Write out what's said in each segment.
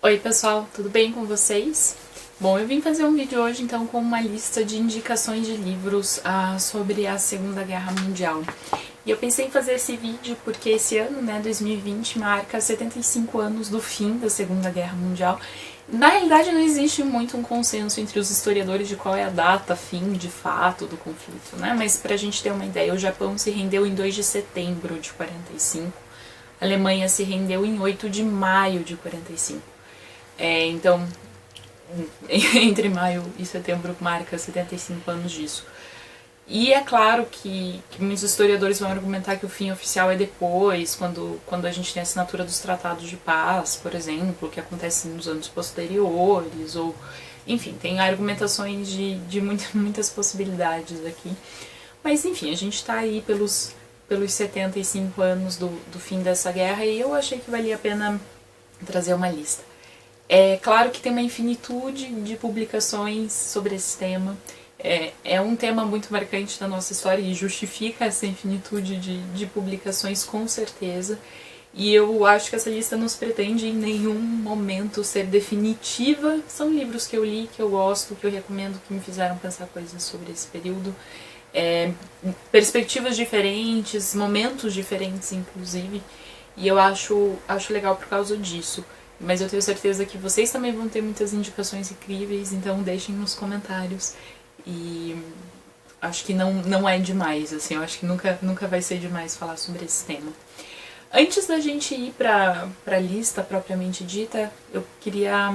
Oi pessoal, tudo bem com vocês? Bom, eu vim fazer um vídeo hoje então com uma lista de indicações de livros sobre a Segunda Guerra Mundial. E eu pensei em fazer esse vídeo porque esse ano, 2020, marca 75 anos do fim da Segunda Guerra Mundial. Na realidade não existe muito um consenso entre os historiadores de qual é a data fim de fato do conflito, né? Mas pra gente ter uma ideia, o Japão se rendeu em 2 de setembro de 45, a Alemanha se rendeu em 8 de maio de 45. Então, entre maio e setembro marca 75 anos disso. E é claro que muitos historiadores vão argumentar que o fim oficial é depois, quando a gente tem a assinatura dos tratados de paz, por exemplo, que acontece nos anos posteriores, ou enfim, tem argumentações de muitas possibilidades aqui. Mas enfim, a gente está aí pelos 75 anos do fim dessa guerra e eu achei que valia a pena trazer uma lista. É claro que tem uma infinitude de publicações sobre esse tema. É um tema muito marcante da nossa história e justifica essa infinitude de publicações com certeza. E eu acho que essa lista não se pretende em nenhum momento ser definitiva. São livros que eu li, que eu gosto, que eu recomendo, que me fizeram pensar coisas sobre esse período. Perspectivas diferentes, momentos diferentes inclusive. E eu acho legal por causa disso. Mas eu tenho certeza que vocês também vão ter muitas indicações incríveis, então deixem nos comentários. E acho que não é demais, assim, eu acho que nunca vai ser demais falar sobre esse tema. Antes da gente ir pra lista propriamente dita, eu queria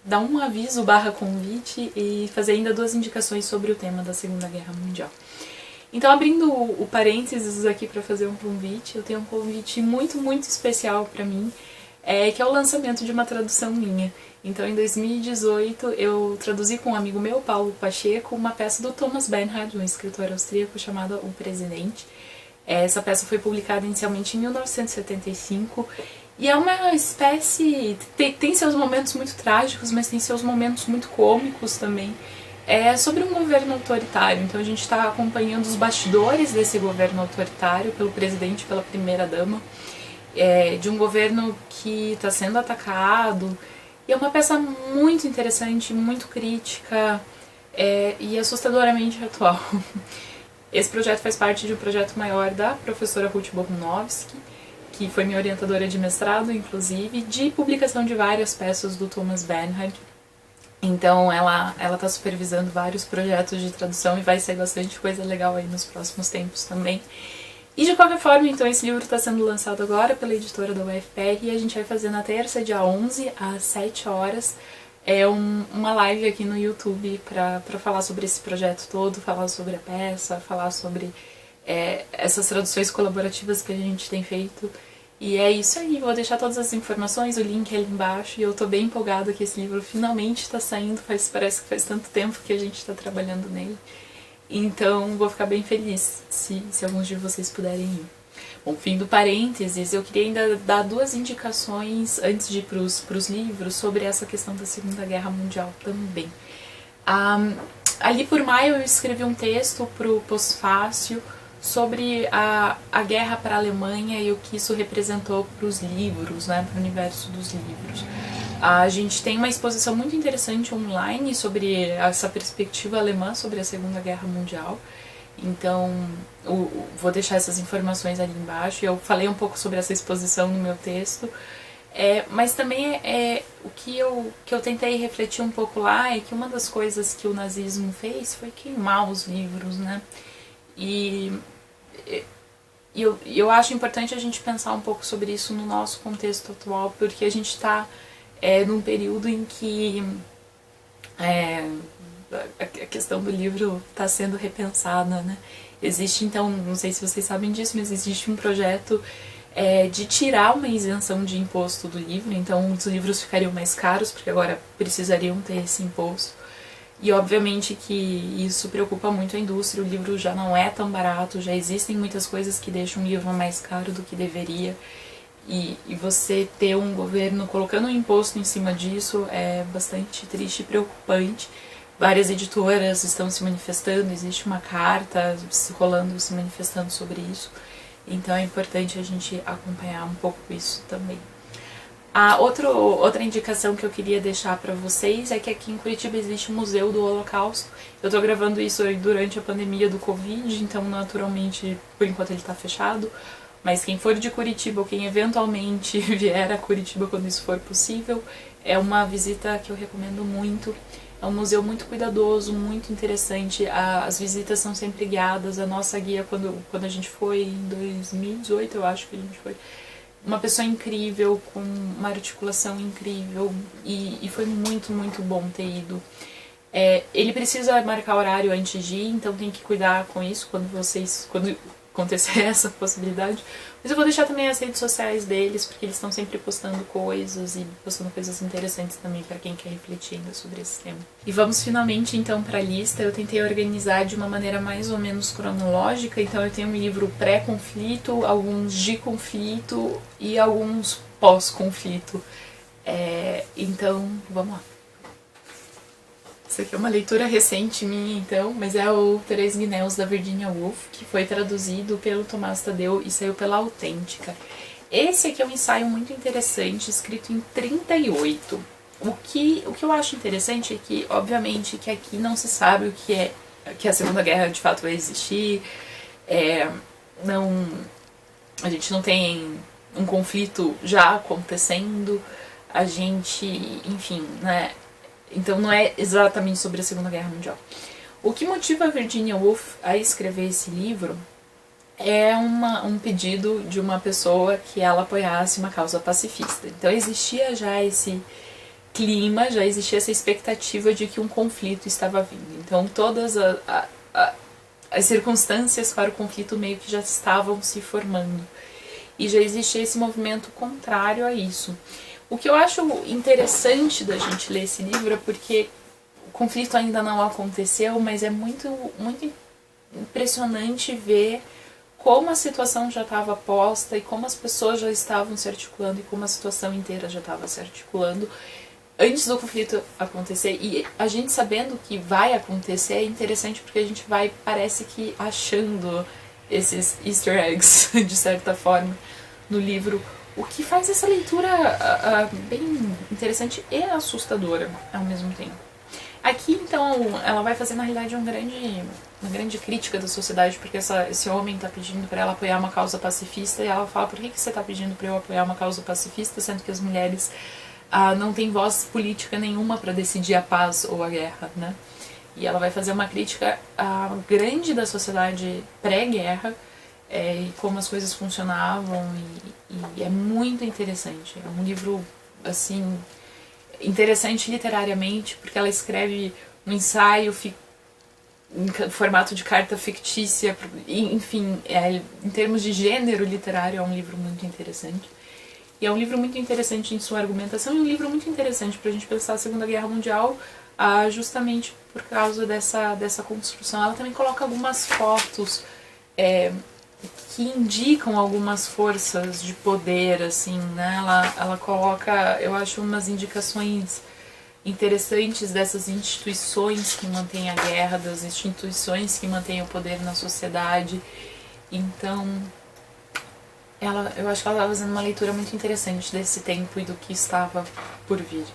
dar um aviso / convite e fazer ainda 2 indicações sobre o tema da Segunda Guerra Mundial. Então, abrindo o parênteses aqui para fazer um convite, eu tenho um convite muito, muito especial para mim, que é o lançamento de uma tradução minha. Então, em 2018, eu traduzi com um amigo meu, Paulo Pacheco, uma peça do Thomas Bernhard, um escritor austríaco, chamada O Presidente. Essa peça foi publicada inicialmente em 1975 e é uma espécie... Tem seus momentos muito trágicos, mas tem seus momentos muito cômicos também. É sobre um governo autoritário, então a gente está acompanhando os bastidores desse governo autoritário pelo presidente e pela primeira-dama, de um governo que está sendo atacado. E é uma peça muito interessante, muito crítica e assustadoramente atual. Esse projeto faz parte de um projeto maior da professora Ruth Bogunovsky, que foi minha orientadora de mestrado, inclusive, de publicação de várias peças do Thomas Bernhard. Então ela está supervisando vários projetos de tradução e vai sair bastante coisa legal aí nos próximos tempos também. E de qualquer forma, então, esse livro está sendo lançado agora pela editora da UFPR e a gente vai fazer na terça, dia 11, às 7 horas, uma live aqui no YouTube para falar sobre esse projeto todo, falar sobre a peça, falar sobre essas traduções colaborativas que a gente tem feito. E é isso aí, vou deixar todas as informações, o link ali embaixo, e eu tô bem empolgada que esse livro finalmente está saindo, parece que faz tanto tempo que a gente está trabalhando nele. Então vou ficar bem feliz se alguns de vocês puderem ir. Bom, fim do parênteses, eu queria ainda dar 2 indicações antes de ir pros livros sobre essa questão da Segunda Guerra Mundial também. Ali por maio eu escrevi um texto pro Pós-Fácil sobre a guerra para a Alemanha e o que isso representou para os livros, para o universo dos livros. A gente tem uma exposição muito interessante online sobre essa perspectiva alemã sobre a Segunda Guerra Mundial. Então, vou deixar essas informações ali embaixo. Eu falei um pouco sobre essa exposição no meu texto. Mas também o que eu tentei refletir um pouco lá é que uma das coisas que o nazismo fez foi queimar os livros, E eu acho importante a gente pensar um pouco sobre isso no nosso contexto atual, porque a gente está num período em que a questão do livro está sendo repensada, Existe, então, não sei se vocês sabem disso, mas existe um projeto de tirar uma isenção de imposto do livro, então os livros ficariam mais caros, porque agora precisariam ter esse imposto. E obviamente que isso preocupa muito a indústria, o livro já não é tão barato, já existem muitas coisas que deixam o livro mais caro do que deveria. E você ter um governo colocando um imposto em cima disso é bastante triste e preocupante. Várias editoras estão se manifestando, existe uma carta rolando, se manifestando sobre isso. Então é importante a gente acompanhar um pouco isso também. Outra indicação que eu queria deixar para vocês é que aqui em Curitiba existe o Museu do Holocausto. Eu tô gravando isso durante a pandemia do Covid, então naturalmente, por enquanto ele tá fechado. Mas quem for de Curitiba ou quem eventualmente vier a Curitiba quando isso for possível, é uma visita que eu recomendo muito. É um museu muito cuidadoso, muito interessante. As visitas são sempre guiadas. A nossa guia, quando a gente foi em 2018, eu acho que a gente foi, uma pessoa incrível, com uma articulação incrível, e foi muito, muito bom ter ido. Ele precisa marcar horário antes de ir, então tem que cuidar com isso quando acontecer essa possibilidade. Mas eu vou deixar também as redes sociais deles, porque eles estão sempre postando coisas e postando coisas interessantes também para quem quer refletir ainda sobre esse tema. E vamos finalmente então para a lista. Eu tentei organizar de uma maneira mais ou menos cronológica, então eu tenho um livro pré-conflito, alguns de conflito e alguns pós-conflito. Então, vamos lá. Isso aqui é uma leitura recente minha, então, mas é o Três Guinéus, da Virginia Woolf, que foi traduzido pelo Tomás Tadeu e saiu pela Autêntica. Esse aqui é um ensaio muito interessante, escrito em 38. O que eu acho interessante é que, obviamente, que aqui não se sabe o que a Segunda Guerra de fato vai existir, a gente não tem um conflito já acontecendo, a gente, enfim, né? Então não é exatamente sobre a Segunda Guerra Mundial. O que motiva a Virginia Woolf a escrever esse livro é um pedido de uma pessoa que ela apoiasse uma causa pacifista. Então existia já esse clima, já existia essa expectativa de que um conflito estava vindo. Então todas as circunstâncias para o conflito meio que já estavam se formando. E já existia esse movimento contrário a isso. O que eu acho interessante da gente ler esse livro é porque o conflito ainda não aconteceu, mas é muito, muito impressionante ver como a situação já estava posta e como as pessoas já estavam se articulando e como a situação inteira já estava se articulando antes do conflito acontecer. E a gente sabendo que vai acontecer é interessante porque a gente vai, parece que, achando esses easter eggs, de certa forma, no livro. O que faz essa leitura bem interessante e assustadora ao mesmo tempo. Aqui, então, ela vai fazer, na realidade, uma grande crítica da sociedade, porque esse homem está pedindo para ela apoiar uma causa pacifista, e ela fala, por que você está pedindo para eu apoiar uma causa pacifista, sendo que as mulheres não têm voz política nenhuma para decidir a paz ou a guerra, né? E ela vai fazer uma crítica grande da sociedade pré-guerra, e como as coisas funcionavam, e é muito interessante. É um livro, assim, interessante literariamente, porque ela escreve um ensaio em formato de carta fictícia, enfim, em termos de gênero literário, é um livro muito interessante. E é um livro muito interessante em sua argumentação, e um livro muito interessante para a gente pensar a Segunda Guerra Mundial, justamente por causa dessa construção. Ela também coloca algumas fotos que indicam algumas forças de poder, assim, né? Ela coloca, eu acho, umas indicações interessantes dessas instituições que mantêm a guerra, das instituições que mantêm o poder na sociedade. Então, eu acho que ela estava fazendo uma leitura muito interessante desse tempo e do que estava por vir.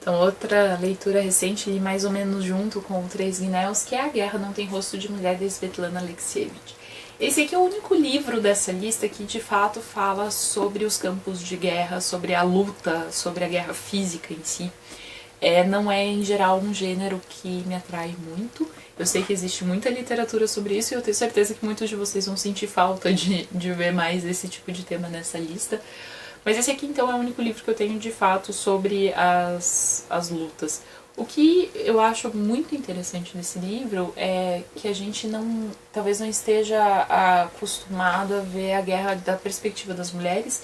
Então, outra leitura recente, e mais ou menos junto com o Três Guinéus, que é A Guerra Não Tem Rosto de Mulher, de Svetlana Alexievich. Esse aqui é o único livro dessa lista que, de fato, fala sobre os campos de guerra, sobre a luta, sobre a guerra física em si. Não é, em geral, um gênero que me atrai muito. Eu sei que existe muita literatura sobre isso e eu tenho certeza que muitos de vocês vão sentir falta de ver mais esse tipo de tema nessa lista. Mas esse aqui, então, é o único livro que eu tenho, de fato, sobre as lutas. O que eu acho muito interessante nesse livro é que a gente talvez não esteja acostumado a ver a guerra da perspectiva das mulheres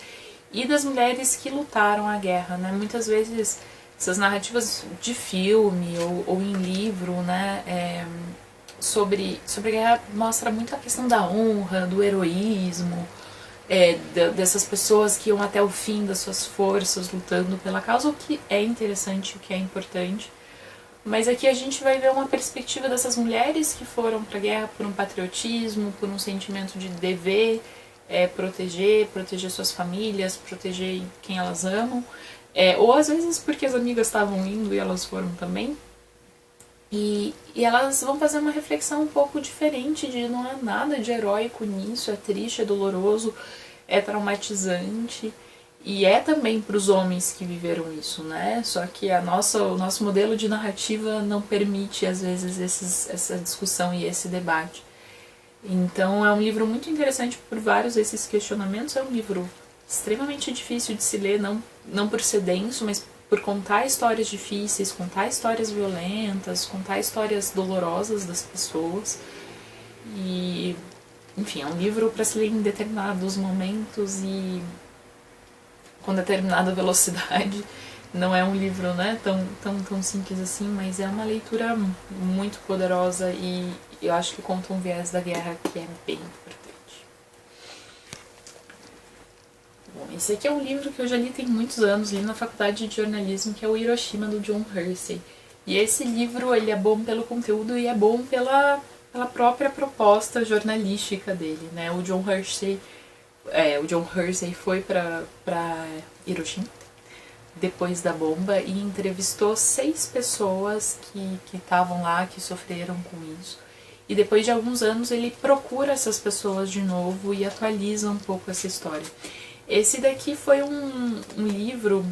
e das mulheres que lutaram a guerra, né? Muitas vezes essas narrativas de filme ou em livro, né, sobre a guerra mostra muito a questão da honra, do heroísmo, dessas pessoas que iam até o fim das suas forças lutando pela causa, o que é interessante, o que é importante. Mas aqui a gente vai ver uma perspectiva dessas mulheres que foram para a guerra por um patriotismo, por um sentimento de dever, proteger suas famílias, proteger quem elas amam, ou às vezes porque as amigas estavam indo e elas foram também. E elas vão fazer uma reflexão um pouco diferente de não há nada de heróico nisso, é triste, é doloroso, é traumatizante. E é também para os homens que viveram isso, né? Só que o nosso modelo de narrativa não permite, às vezes, essa discussão e esse debate. Então é um livro muito interessante por vários desses questionamentos. É um livro extremamente difícil de se ler, não por ser denso, mas por contar histórias difíceis, contar histórias violentas, contar histórias dolorosas das pessoas. E, enfim, é um livro para se ler em determinados momentos e com determinada velocidade. Não é um livro, né, tão simples assim, mas é uma leitura muito poderosa e eu acho que conta um viés da guerra que é bem importante. Bom, esse aqui é um livro que eu já li tem muitos anos, li na faculdade de jornalismo, que é o Hiroshima, do John Hersey. E esse livro, ele é bom pelo conteúdo e é bom pela própria proposta jornalística dele, né? O John Hersey foi para Hiroshima depois da bomba e entrevistou 6 pessoas que estavam lá, que sofreram com isso. E depois de alguns anos ele procura essas pessoas de novo e atualiza um pouco essa história. Esse daqui foi um livro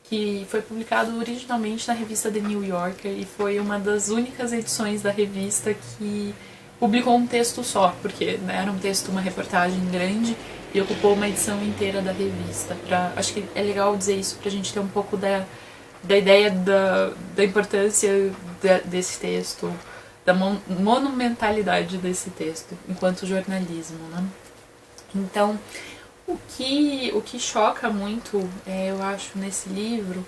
que foi publicado originalmente na revista The New Yorker e foi uma das únicas edições da revista que publicou um texto só, porque né, era um texto, uma reportagem grande e ocupou uma edição inteira da revista. Acho que é legal dizer isso pra gente ter um pouco da ideia da importância desse texto, da monumentalidade desse texto enquanto jornalismo, né? Então, o que choca muito, eu acho, nesse livro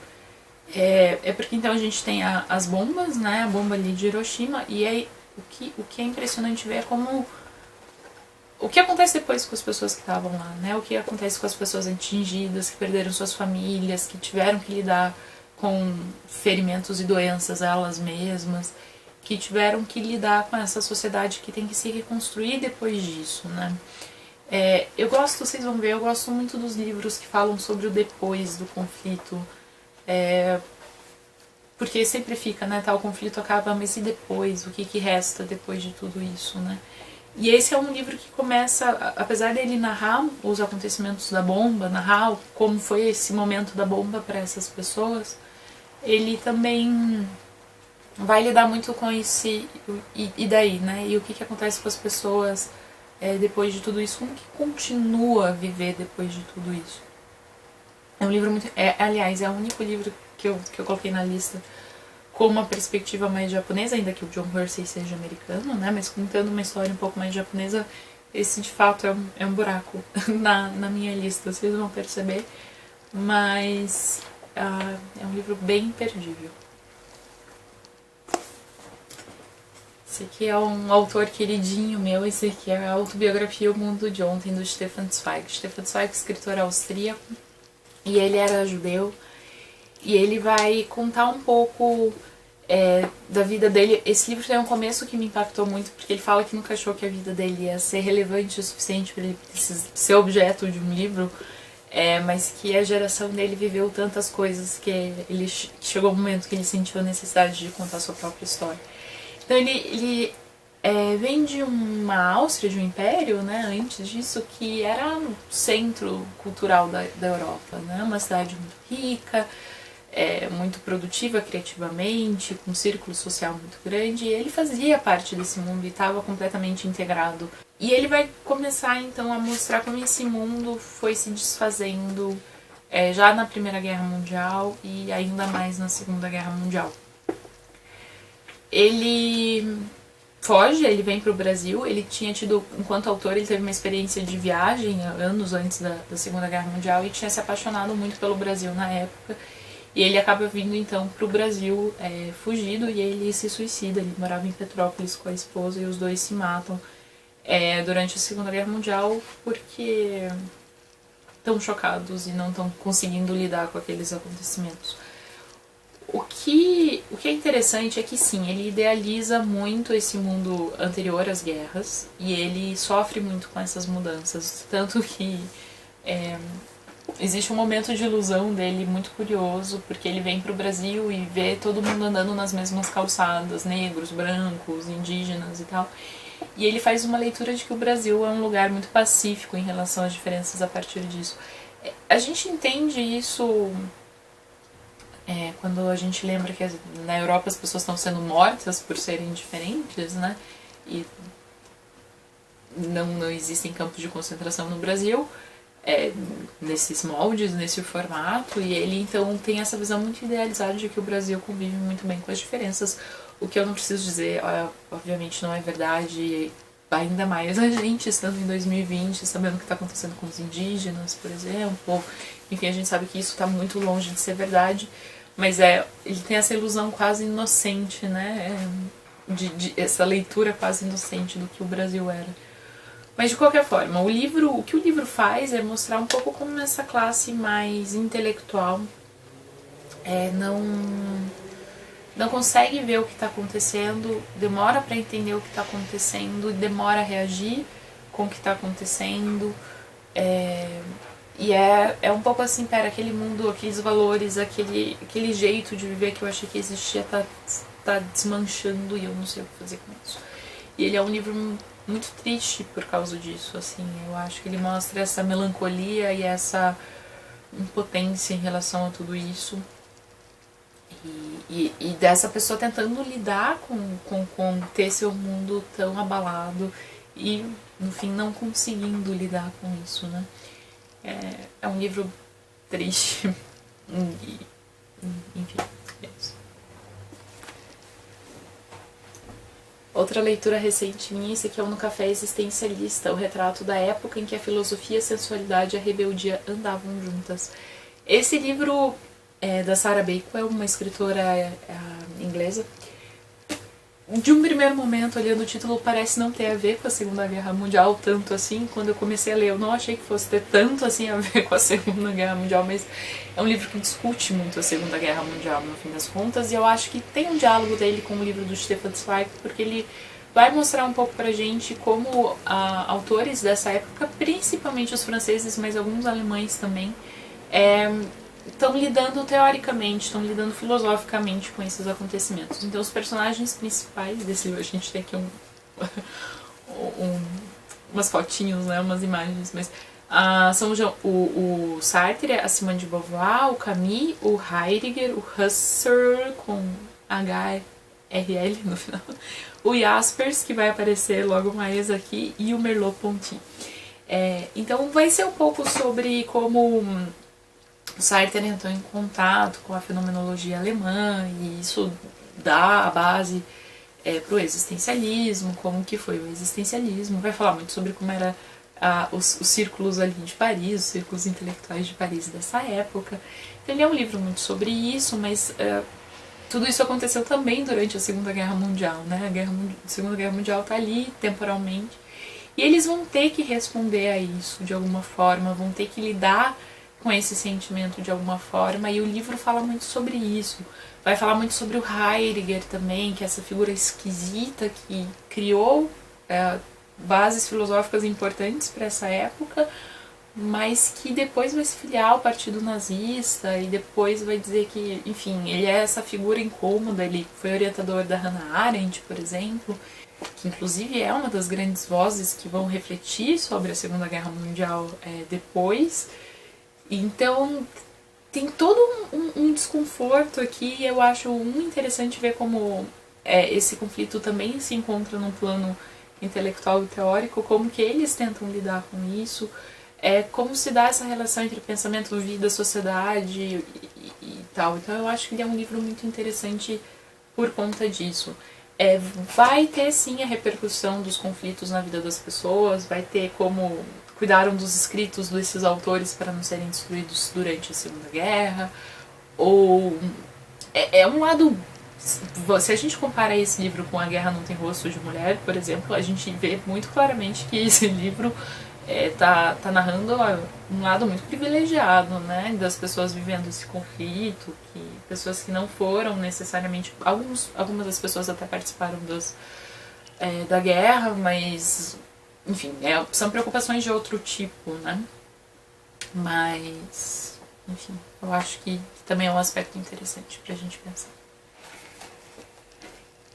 é porque então a gente tem as bombas, né? A bomba ali de Hiroshima, e aí o que é impressionante ver é como o que acontece depois com as pessoas que estavam lá, né? O que acontece com as pessoas atingidas, que perderam suas famílias, que tiveram que lidar com ferimentos e doenças elas mesmas, que tiveram que lidar com essa sociedade que tem que se reconstruir depois disso, né? Eu gosto, vocês vão ver, eu gosto muito dos livros que falam sobre o depois do conflito, porque sempre fica, né, tá, o conflito acaba, mas e depois? O que resta depois de tudo isso, né? E esse é um livro que começa, apesar dele narrar os acontecimentos da bomba, narrar como foi esse momento da bomba para essas pessoas, ele também vai lidar muito com esse e daí, né? E o que acontece com as pessoas depois de tudo isso, como que continua a viver depois de tudo isso. É um livro muito... aliás, é o único livro que eu coloquei na lista com uma perspectiva mais japonesa, ainda que o John Hersey seja americano, né? Mas contando uma história um pouco mais japonesa, esse de fato é um buraco na minha lista, vocês vão perceber. Mas é um livro bem imperdível. Esse aqui é um autor queridinho meu, esse aqui é a autobiografia O Mundo de Ontem, do Stefan Zweig. Stefan Zweig, escritor austríaco, e ele era judeu, e ele vai contar um pouco da vida dele. Esse livro tem um começo que me impactou muito, porque ele fala que nunca achou que a vida dele ia ser relevante o suficiente para ele ser objeto de um livro, mas que a geração dele viveu tantas coisas que ele chegou um momento que ele sentiu a necessidade de contar a sua própria história. Então ele vem de uma Áustria, de um império, né, antes disso, que era o centro cultural da Europa, né, uma cidade muito rica, muito produtiva criativamente, com um círculo social muito grande, e ele fazia parte desse mundo e estava completamente integrado. E ele vai começar então a mostrar como esse mundo foi se desfazendo já na Primeira Guerra Mundial e ainda mais na Segunda Guerra Mundial. Ele foge, ele vem para o Brasil, ele tinha tido, enquanto autor, ele teve uma experiência de viagem anos antes da Segunda Guerra Mundial e tinha se apaixonado muito pelo Brasil na época. E ele acaba vindo então para o Brasil fugido e ele se suicida. Ele morava em Petrópolis com a esposa e os dois se matam durante a Segunda Guerra Mundial porque estão chocados e não estão conseguindo lidar com aqueles acontecimentos. O que é interessante é que sim, ele idealiza muito esse mundo anterior às guerras e ele sofre muito com essas mudanças, tanto que existe um momento de ilusão dele muito curioso, porque ele vem pro Brasil e vê todo mundo andando nas mesmas calçadas, negros, brancos, indígenas e tal. E ele faz uma leitura de que o Brasil é um lugar muito pacífico em relação às diferenças a partir disso. A gente entende isso quando a gente lembra que na Europa as pessoas estão sendo mortas por serem diferentes, né? E não existem campos de concentração no Brasil, nesses moldes, nesse formato, e ele então tem essa visão muito idealizada de que o Brasil convive muito bem com as diferenças, o que eu não preciso dizer, obviamente não é verdade, ainda mais a gente estando em 2020, sabendo o que está acontecendo com os indígenas, por exemplo, enfim, a gente sabe que isso está muito longe de ser verdade, mas ele tem essa ilusão quase inocente, né, essa leitura quase inocente do que o Brasil era. Mas de qualquer forma, o que o livro faz é mostrar um pouco como essa classe mais intelectual não consegue ver o que está acontecendo, demora para entender o que está acontecendo, demora a reagir com o que está acontecendo. E é um pouco assim, aquele mundo, aqueles valores, aquele jeito de viver que eu achei que existia tá desmanchando e eu não sei o que fazer com isso. E ele é um livro muito triste por causa disso, assim, eu acho que ele mostra essa melancolia e essa impotência em relação a tudo isso e dessa pessoa tentando lidar com ter seu mundo tão abalado e no fim não conseguindo lidar com isso, né? É um livro triste enfim, é isso. Outra leitura recente minha, esse aqui é o No Café Existencialista, o retrato da época em que a filosofia, a sensualidade e a rebeldia andavam juntas. Esse livro da Sarah Bacon, é uma escritora inglesa. De um primeiro momento, olhando o título, parece não ter a ver com a Segunda Guerra Mundial tanto assim. Quando eu comecei a ler, eu não achei que fosse ter tanto assim a ver com a Segunda Guerra Mundial, mas é um livro que discute muito a Segunda Guerra Mundial, no fim das contas, e eu acho que tem um diálogo dele com o livro do Stefan Zweig, porque ele vai mostrar um pouco pra gente como autores dessa época, principalmente os franceses, mas alguns alemães também, estão lidando teoricamente, estão lidando filosoficamente com esses acontecimentos. Então os personagens principais desse livro, a gente tem aqui umas fotinhos, né, umas imagens, mas são o Sartre, a Simone de Beauvoir, o Camus, o Heidegger, o Husserl com HRL no final, o Jaspers, que vai aparecer logo mais aqui, e o Merleau-Ponty. Então vai ser um pouco sobre como o Sartre entrou em contato com a fenomenologia alemã e isso dá a base para o existencialismo, como que foi o existencialismo. Vai falar muito sobre como era os círculos ali de Paris, os círculos intelectuais de Paris dessa época. Então, ele é um livro muito sobre isso, mas tudo isso aconteceu também durante a Segunda Guerra Mundial, né? A Segunda Guerra Mundial está ali temporalmente e eles vão ter que responder a isso de alguma forma, vão ter que lidar com esse sentimento de alguma forma, e o livro fala muito sobre isso. Vai falar muito sobre o Heidegger também, que é essa figura esquisita que criou bases filosóficas importantes para essa época, mas que depois vai se filiar ao partido nazista e depois vai dizer que, enfim, ele é essa figura incômoda, ele foi orientador da Hannah Arendt, por exemplo, que inclusive é uma das grandes vozes que vão refletir sobre a Segunda Guerra Mundial depois. Então tem todo um desconforto aqui, e eu acho muito interessante ver como esse conflito também se encontra num plano intelectual e teórico, como que eles tentam lidar com isso, como se dá essa relação entre pensamento, vida, sociedade e tal. Então eu acho que ele é um livro muito interessante por conta disso. Vai ter sim a repercussão dos conflitos na vida das pessoas, vai ter como cuidaram dos escritos desses autores para não serem destruídos durante a Segunda Guerra, ou um lado, se a gente compara esse livro com A Guerra Não Tem Rosto de Mulher, por exemplo, a gente vê muito claramente que esse livro tá narrando um lado muito privilegiado, né, das pessoas vivendo esse conflito, que pessoas que não foram necessariamente, algumas das pessoas até participaram da guerra, mas enfim, são preocupações de outro tipo, né, mas enfim, eu acho que também é um aspecto interessante pra gente pensar.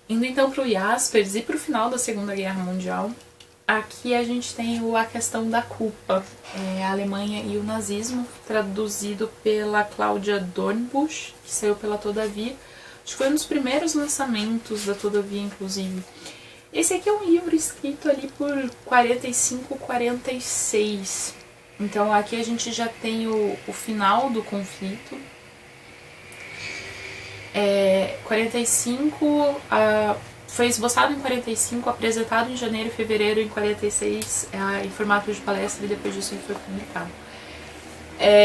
Indo então pro Jaspers e pro final da Segunda Guerra Mundial, aqui a gente tem a questão da culpa, a Alemanha e o nazismo, traduzido pela Cláudia Dornbusch, que saiu pela Todavia. Acho que foi um dos primeiros lançamentos da Todavia, inclusive. Esse aqui é um livro escrito ali por 45, 46. Então aqui a gente já tem o final do conflito. 45... foi esboçado em 45, apresentado em janeiro e fevereiro em 46, em formato de palestra, e depois disso ele foi publicado.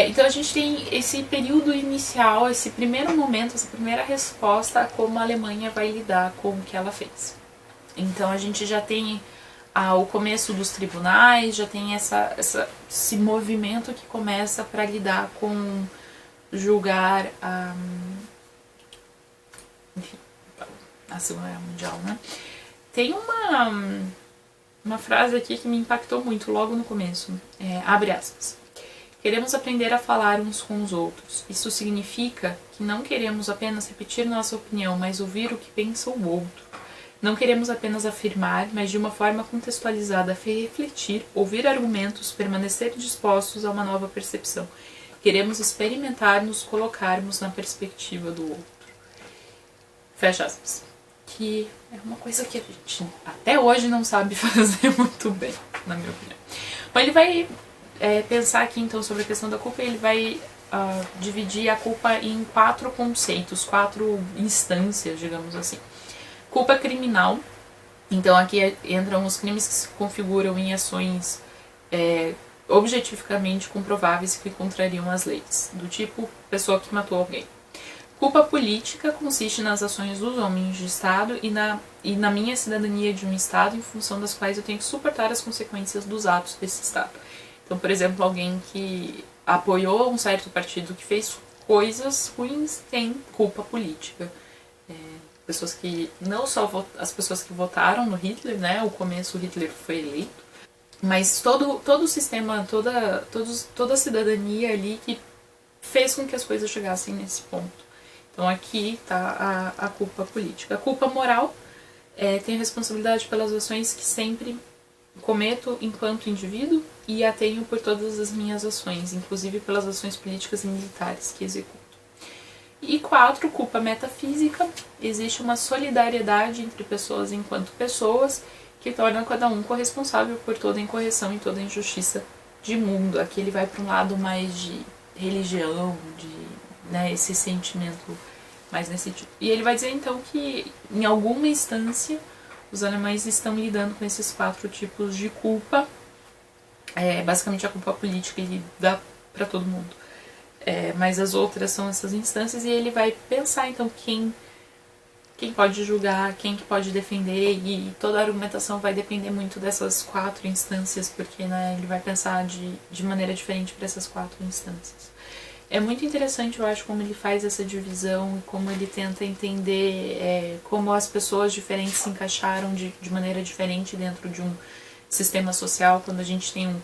Então a gente tem esse período inicial, esse primeiro momento, essa primeira resposta a como a Alemanha vai lidar com o que ela fez. Então a gente já tem o começo dos tribunais, já tem esse movimento que começa para lidar com julgar enfim, a Segunda Guerra Mundial, né? Tem uma frase aqui que me impactou muito logo no começo. Abre aspas. Queremos aprender a falar uns com os outros. Isso significa que não queremos apenas repetir nossa opinião, mas ouvir o que pensa o outro. Não queremos apenas afirmar, mas de uma forma contextualizada, refletir, ouvir argumentos, permanecer dispostos a uma nova percepção. Queremos experimentar nos colocarmos na perspectiva do outro. Fecha aspas. Que é uma coisa que a gente até hoje não sabe fazer muito bem, na minha opinião. Mas ele vai pensar aqui então sobre a questão da culpa, e ele vai dividir a culpa em 4 conceitos, 4 instâncias, digamos assim. Culpa criminal. Então aqui entram os crimes que se configuram em ações objetificamente comprováveis que contrariam as leis, do tipo pessoa que matou alguém. Culpa política consiste nas ações dos homens de Estado e na minha cidadania de um Estado, em função das quais eu tenho que suportar as consequências dos atos desse Estado. Então, por exemplo, alguém que apoiou um certo partido que fez coisas ruins tem culpa política. Pessoas que, não só as pessoas que votaram no Hitler, né? O começo o Hitler foi eleito, mas todo o sistema, toda a cidadania ali que fez com que as coisas chegassem nesse ponto. Então aqui está a culpa política. A culpa moral tem responsabilidade pelas ações que sempre cometo enquanto indivíduo e a tenho por todas as minhas ações, inclusive pelas ações políticas e militares que executo. E 4, culpa metafísica. Existe uma solidariedade entre pessoas enquanto pessoas que torna cada um corresponsável por toda incorreção e toda injustiça de mundo. Aqui ele vai para um lado mais de religião, esse sentimento mais nesse tipo. E ele vai dizer então que em alguma instância os alemães estão lidando com esses 4 tipos de culpa. Basicamente a culpa política ele dá para todo mundo. Mas as outras são essas instâncias, e ele vai pensar então quem pode julgar, quem que pode defender, e toda a argumentação vai depender muito dessas 4 instâncias, porque ele vai pensar de maneira diferente para essas 4 instâncias. É muito interessante, eu acho, como ele faz essa divisão e como ele tenta entender como as pessoas diferentes se encaixaram de maneira diferente dentro de um sistema social, quando a gente tem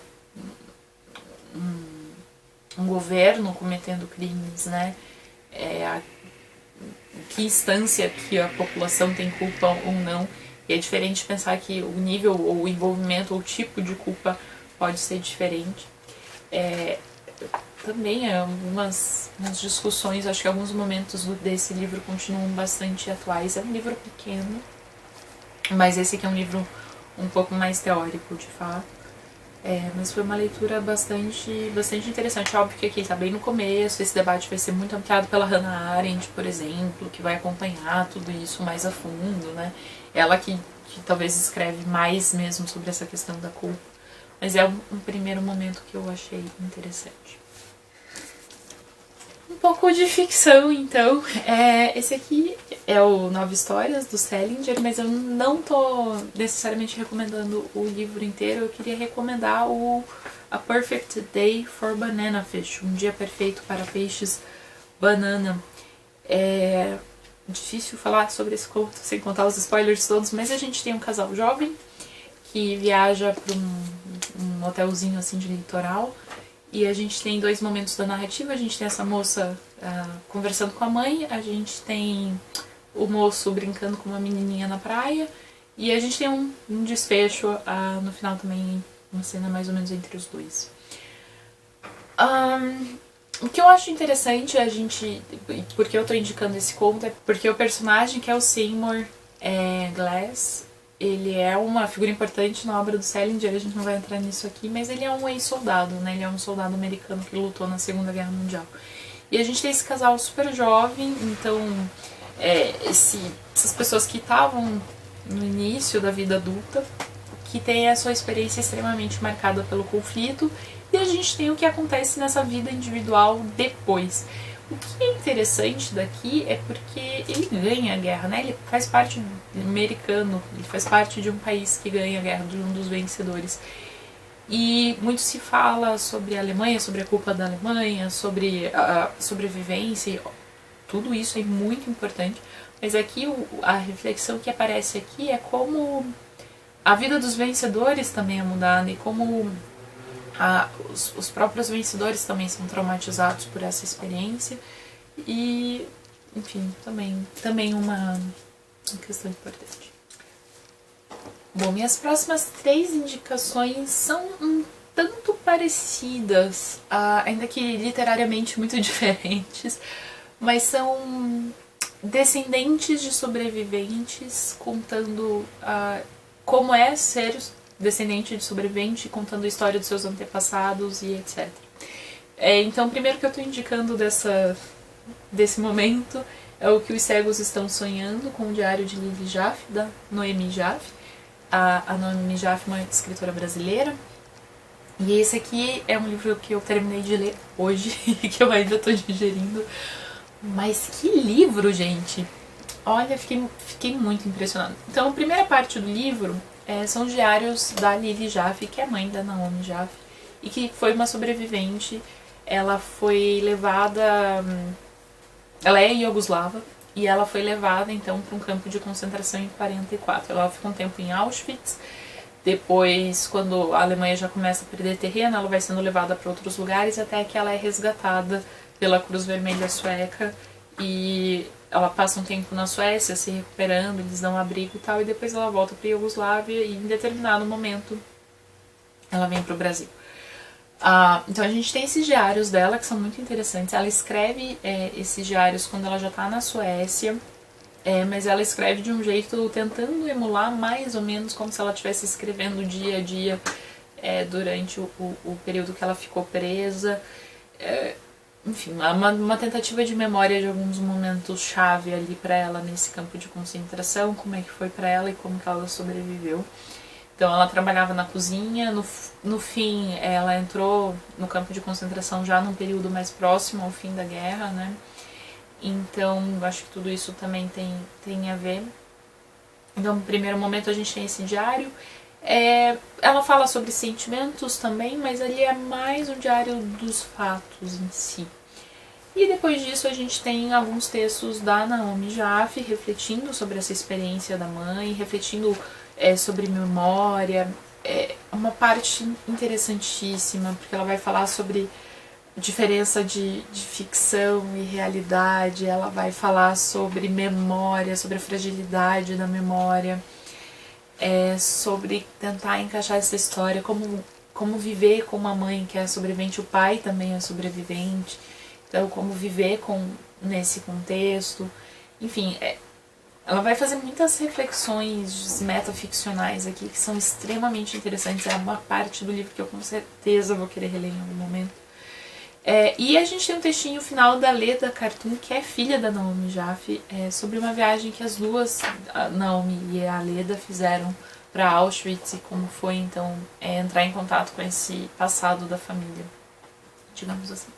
um governo cometendo crimes, né? Que instância que a população tem culpa ou não. E é diferente pensar que o nível ou o envolvimento ou o tipo de culpa pode ser diferente. Também algumas discussões, acho que alguns momentos desse livro continuam bastante atuais. É um livro pequeno, mas esse aqui é um livro um pouco mais teórico, de fato. Mas foi uma leitura bastante interessante. Óbvio que aqui está bem no começo, esse debate vai ser muito ampliado pela Hannah Arendt, por exemplo, que vai acompanhar tudo isso mais a fundo, né? Ela que talvez escreve mais mesmo sobre essa questão da culpa. Mas é um primeiro momento que eu achei interessante. Um pouco de ficção, então. Esse aqui é o Nove Histórias, do Salinger, mas eu não tô necessariamente recomendando o livro inteiro. Eu queria recomendar o A Perfect Day for Banana Fish, Um Dia Perfeito para Peixes Banana. É difícil falar sobre esse conto sem contar os spoilers todos, mas a gente tem um casal jovem que viaja para um hotelzinho assim de litoral. E a gente tem dois momentos da narrativa. A gente tem essa moça conversando com a mãe, a gente tem o moço brincando com uma menininha na praia, e a gente tem um desfecho no final também, uma cena mais ou menos entre os dois. O que eu acho interessante, porque eu tô indicando esse conto, é porque o personagem, que é o Seymour Glass, ele é uma figura importante na obra do Salinger. A gente não vai entrar nisso aqui, mas ele é um ex-soldado, né? Ele é um soldado americano que lutou na Segunda Guerra Mundial. E a gente tem esse casal super jovem, então essas pessoas que estavam no início da vida adulta, que tem a sua experiência extremamente marcada pelo conflito, e a gente tem o que acontece nessa vida individual depois. O que é interessante daqui é porque ele ganha a guerra, né? Ele faz parte americano, ele faz parte de um país que ganha a guerra, de um dos vencedores. E muito se fala sobre a Alemanha, sobre a culpa da Alemanha, sobre a sobrevivência, tudo isso é muito importante. Mas aqui a reflexão que aparece aqui é como a vida dos vencedores também é mudada e como os próprios vencedores também são traumatizados por essa experiência. E, enfim, também uma questão importante. Bom, minhas próximas 3 indicações são um tanto parecidas, ainda que literariamente muito diferentes, mas são descendentes de sobreviventes contando como é ser descendente de sobrevivente, contando a história dos seus antepassados e etc. Então, o primeiro que eu estou indicando desse momento é O Que os Cegos Estão Sonhando, com o Diário de Lily Jaffe, da Noemi Jaffe. A Noemi Jaffe é uma escritora brasileira. E esse aqui é um livro que eu terminei de ler hoje e que eu ainda estou digerindo. Mas que livro, gente! Olha, fiquei muito impressionada. Então, a primeira parte do livro são os diários da Lily Jaffe, que é mãe da Naomi Jaffe, e que foi uma sobrevivente. Ela foi levada... Ela é iugoslava, e ela foi levada, então, para um campo de concentração em 44. Ela ficou um tempo em Auschwitz. Depois, quando a Alemanha já começa a perder terreno, ela vai sendo levada para outros lugares, até que ela é resgatada pela Cruz Vermelha Sueca, e ela passa um tempo na Suécia se recuperando, eles dão abrigo e tal, e depois ela volta para a Iugoslávia e em determinado momento ela vem para o Brasil. Então a gente tem esses diários dela que são muito interessantes. Ela escreve esses diários quando ela já está na Suécia, mas ela escreve de um jeito tentando emular mais ou menos como se ela estivesse escrevendo dia a dia durante o período que ela ficou presa. Enfim, uma tentativa de memória de alguns momentos chave ali para ela nesse campo de concentração, como é que foi para ela e como que ela sobreviveu. Então ela trabalhava na cozinha, no fim ela entrou no campo de concentração já num período mais próximo ao fim da guerra, né? Então acho que tudo isso também tem a ver. Então no primeiro momento a gente tem esse diário. Ela fala sobre sentimentos também, mas ali é mais um diário dos fatos em si. E depois disso a gente tem alguns textos da Naomi Jaffe refletindo sobre essa experiência da mãe, refletindo sobre memória. É uma parte interessantíssima, porque ela vai falar sobre diferença de ficção e realidade, ela vai falar sobre memória, sobre a fragilidade da memória, sobre tentar encaixar essa história, como viver com uma mãe que é sobrevivente, o pai também é sobrevivente, então como viver nesse contexto. Enfim, ela vai fazer muitas reflexões metaficcionais aqui que são extremamente interessantes. É uma parte do livro que eu com certeza vou querer reler em algum momento. E a gente tem um textinho final da Leda Cartoon, que é filha da Naomi Jaffe, sobre uma viagem que as duas, a Naomi e a Leda, fizeram para Auschwitz e como foi então entrar em contato com esse passado da família, digamos assim.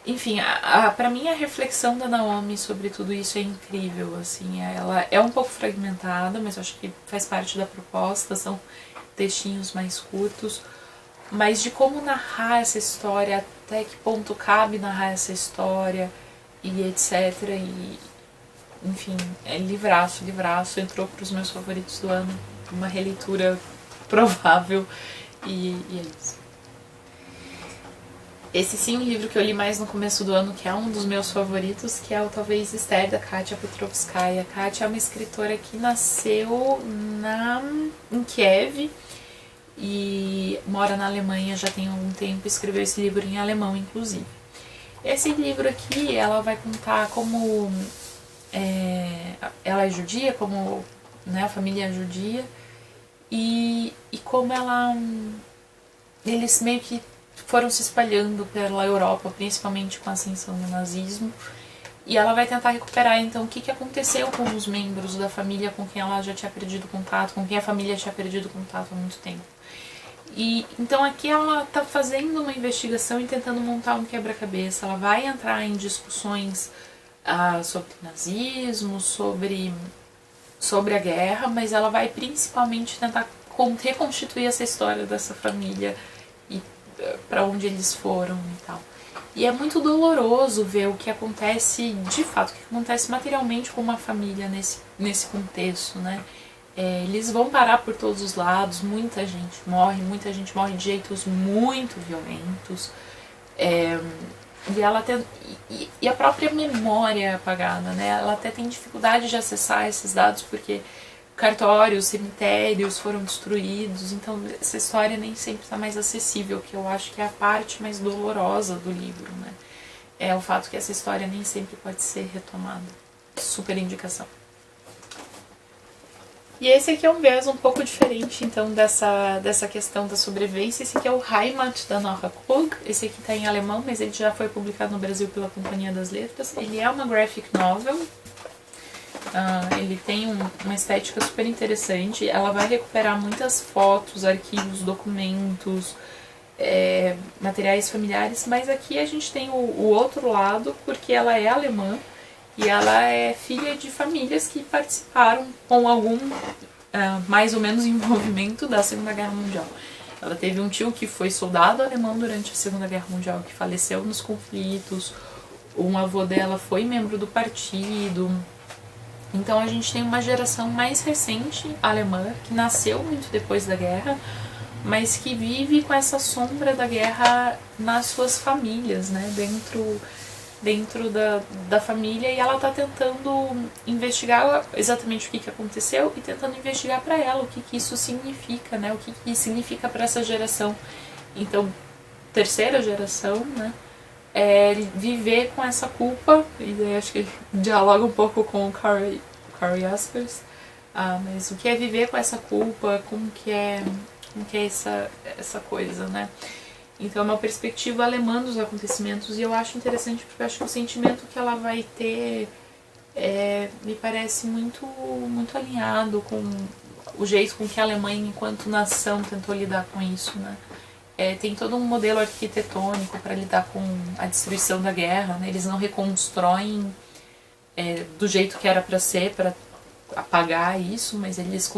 enfim, pra mim a reflexão da Naomi sobre tudo isso é incrível, assim, ela é um pouco fragmentada, mas eu acho que faz parte da proposta, são textinhos mais curtos, mas de como narrar essa história, até que ponto cabe narrar essa história e etc. E, enfim, é livraço, entrou para os meus favoritos do ano, uma releitura provável e é isso. Esse sim, um livro que eu li mais no começo do ano, que é um dos meus favoritos, que é o Talvez Esther, da Katia Petrovskaya. A Katia é uma escritora que nasceu em Kiev e mora na Alemanha já tem algum tempo, escreveu esse livro em alemão, inclusive. Esse livro aqui, ela vai contar como ela é judia, como, né, a família é judia, e como eles meio que foram se espalhando pela Europa, principalmente com a ascensão do nazismo, e ela vai tentar recuperar então o que aconteceu com os membros da família com quem ela já tinha perdido contato, com quem a família tinha perdido contato há muito tempo. E então aqui ela está fazendo uma investigação e tentando montar um quebra-cabeça. Ela vai entrar em discussões sobre nazismo, sobre a guerra, mas ela vai principalmente tentar reconstituir essa história dessa família e para onde eles foram e tal. E é muito doloroso ver o que acontece, de fato, o que acontece materialmente com uma família nesse contexto, né? Eles vão parar por todos os lados, muita gente morre de jeitos muito violentos, e a própria memória é apagada, né? Ela até tem dificuldade de acessar esses dados porque cartórios, cemitérios foram destruídos, então essa história nem sempre está mais acessível, que eu acho que é a parte mais dolorosa do livro, né? É o fato que essa história nem sempre pode ser retomada. Super indicação. E esse aqui é um viés um pouco diferente, então, dessa questão da sobrevivência. Esse aqui é o Heimat, da Nora Krug. Esse aqui está em alemão, mas ele já foi publicado no Brasil pela Companhia das Letras. Ele é uma graphic novel. Ele tem uma estética super interessante. Ela vai recuperar muitas fotos, arquivos, documentos, materiais familiares. Mas aqui a gente tem o outro lado, porque ela é alemã. E ela é filha de famílias que participaram com algum, mais ou menos, envolvimento da Segunda Guerra Mundial. Ela teve um tio que foi soldado alemão durante a Segunda Guerra Mundial, que faleceu nos conflitos. Um avô dela foi membro do partido. Então a gente tem uma geração mais recente alemã, que nasceu muito depois da guerra, mas que vive com essa sombra da guerra nas suas famílias, né? Dentro da família, e ela tá tentando investigar exatamente o que aconteceu e tentando investigar para ela o que isso significa, né? O que significa para essa geração. Então, terceira geração, né? Viver com essa culpa, e daí acho que dialoga um pouco com o Kari Jaspers, mas o que é viver com essa culpa, como que é essa coisa, né? Então é uma perspectiva alemã dos acontecimentos, e eu acho interessante porque eu acho que o sentimento que ela vai ter me parece muito, muito alinhado com o jeito com que a Alemanha, enquanto nação, tentou lidar com isso, né? Tem todo um modelo arquitetônico para lidar com a destruição da guerra, né? Eles não reconstroem do jeito que era para ser, para apagar isso, mas eles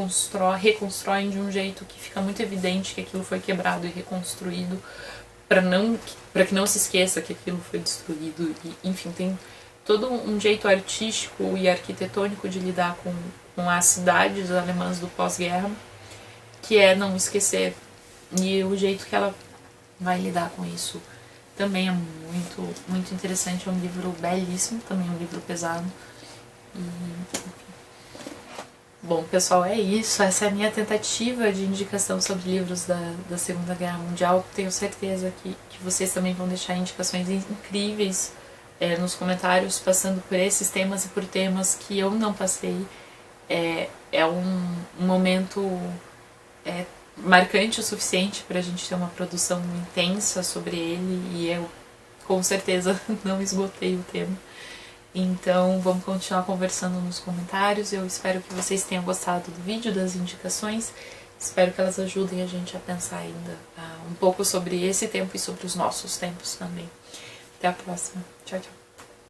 reconstroem de um jeito que fica muito evidente que aquilo foi quebrado e reconstruído, para que não se esqueça que aquilo foi destruído. E, enfim, tem todo um jeito artístico e arquitetônico de lidar com as cidades alemãs do pós-guerra, que é não esquecer. E o jeito que ela vai lidar com isso também é muito, muito interessante. É um livro belíssimo, também é um livro pesado. Bom, pessoal, é isso. Essa é a minha tentativa de indicação sobre livros da Segunda Guerra Mundial. Tenho certeza que vocês também vão deixar indicações incríveis nos comentários, passando por esses temas e por temas que eu não passei. É um momento marcante o suficiente para a gente ter uma produção intensa sobre ele, e eu com certeza não esgotei o tema. Então vamos continuar conversando nos comentários. Eu espero que vocês tenham gostado do vídeo, das indicações. Espero que elas ajudem a gente a pensar ainda um pouco sobre esse tempo e sobre os nossos tempos também. Até a próxima. Tchau, tchau.